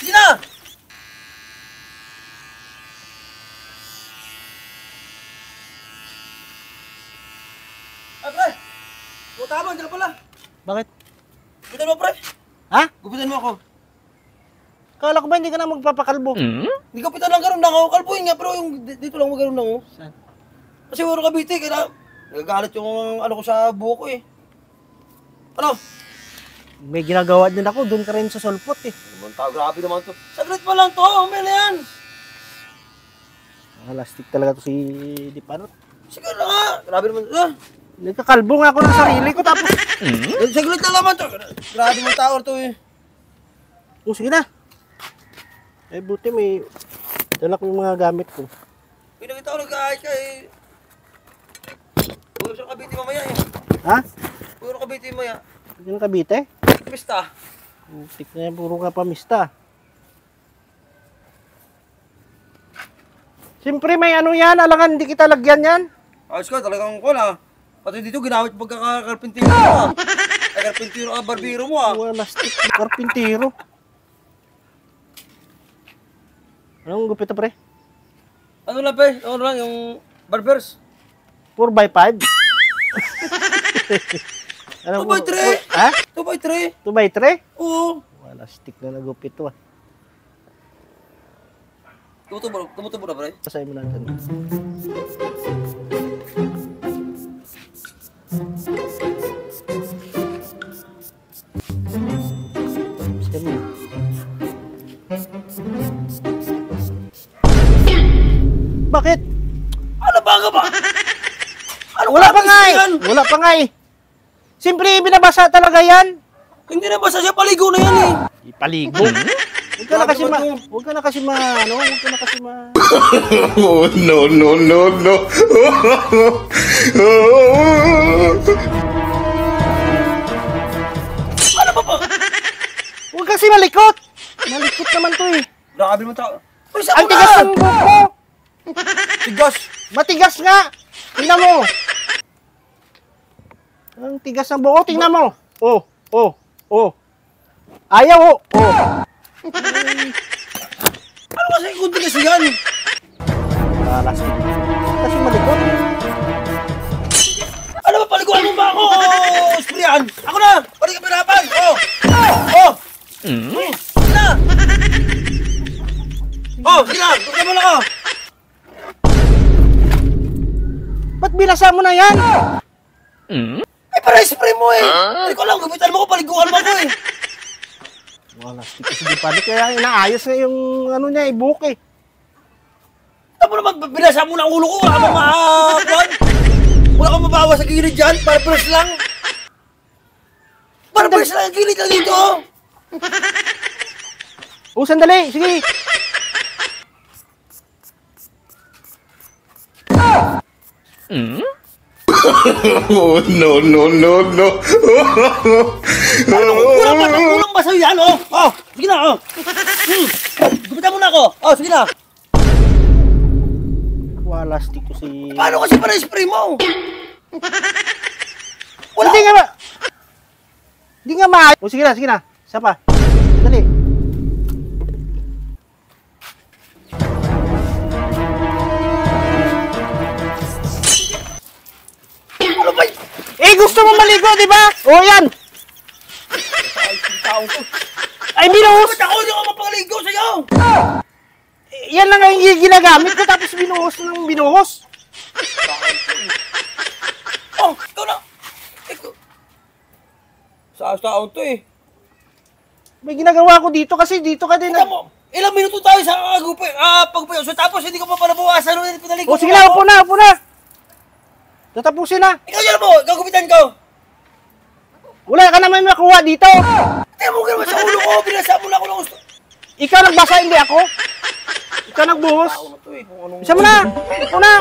Sige na! Ay, pre! Tama, dyan pala. Bakit? Gupitan mo, pre. Ha? Gupitan mo ako. Kala ko ba hindi ka na magpapakalbo? Hindi gupitan lang karoon na ako. Kalbuhin nga, pero yung dito lang magkaroon lang, oh. Saan? Kasi puro Cavite, kaya nagagalit yung ano ko sa buhok ko, eh. Ano? May ginagawa din ako, doon ka rin sa solpot eh. Ano tao, grabe naman to. Saglit pa lang to, umay na yan. Lastik talaga to si Dipanot. Sige na nga, grabe naman to. Nagkakalbo nga ako ng sarili ko tapos... Saglit na naman to. Grabe naman tao to, eh. Oh, sige na. Eh, buti may... Dala ko yung mga gamit ko. Pinakita ko nag-aayos ka, eh. Puro sa Cavite mamaya, eh. Ha? Puro Cavite mamaya. Yung Cavite? Basta. Tik na yan, puro ka pamista. Siyempre may ano yan, alangan hindi kita lagyan yan. Ayos ka, talagang ko na. Pati dito ginamit pagkakakarpintero mo, ah. Ay, karpintero ka, barbero mo, ah. Wala stick, karpintero. Anong gupit na pre? Ano lang, pe? Ano lang, yung barbers. 4x5? 2x3. Ha? 2x3. 2x3? Oo. Wala stick na nagupit to ah. Tumutubo na, pre. Pasahin mo natin. Pasahin mo. Bakit? Ano ba ka ba? Ano Wala pa nga eh. yan? Wala pa nga eh. Siyempre, binabasa talaga yan. Hindi na basta siya, paligo na yan, eh. Ipaligo. Huwag ka na kasi ma... Huwag ka na kasi ma... Ano? Huwag ka na kasi ma... Oh, no, no, no, no. Ano ba ba? Huwag kasi malikot. Malikot naman to eh. Grabe naman tao. Uy, Ang tigas ng buko. Tigas. Matigas nga. Tingnan mo. Ang tigas ng buko. Tingnan mo. Oh. Oh. Oh. Ayaw oh. Oh. Ano kasi kung tigas yan? Alas. Kasi malikot. Ano ba, paliguan mo ba ako? Oh, sprayan. Ako na. Pwede ka pinapan. Oh. Oh. Sige na. Oh, sige na. Tugyan mo lang ako. Ba't binasa mo na yan? Eh, para spray mo, eh. Hindi ko lang, gupitan mo ko, paliguan mo ko, eh. Wala. Kasi di pa. Kaya inaayos nga yung ano niya, ibuk eh. Tapos naman, binasa mo na ang ulo ko. Wala kang makakuan. Wala kang mabawa sa gilid dyan. Para press lang. Para press lang ang gilid lang dito. Oh, sandali. Sige. Oh, no, no, no, no. Kulang ba sa'yo yan, oh? Oh, sige na, oh. Gupitan mo na ako. Oh, sige na. Wala stick ko si... Paano kasi para spray mo? Wala. Hindi nga ba? Hindi nga maayos. Oh, sige na, sige na. Isa pa. Dali. Ano ba? Eh, gusto mo maligo, di ba? Oh, yan. Ay, binuhos. Ba't ako hindi ako mapaligo sa'yo? Yan lang ang ginagamit ko tapos binuhos ng binuhos. Oh, ikaw na. Ikaw. Sa to, eh. May ginagawa ko dito kasi dito ka din. Tingnan mo, ilang minuto tayo sa pagpayo. So, tapos hindi ko pa panabukasan nung pinaligo. Oh, sige na, upo na, upo na. Tatapusin na. Ikaw yan mo, gagupitan ko. Wala ka naman makuha dito. Tingnan mo ka naman sa ulo ko, binasa mo na ako ng gusto. Ikaw nagbasa, hindi ako. Ikaw nagbuhos. Ako na to, eh. Kung anong... Isa mo na. Upo na.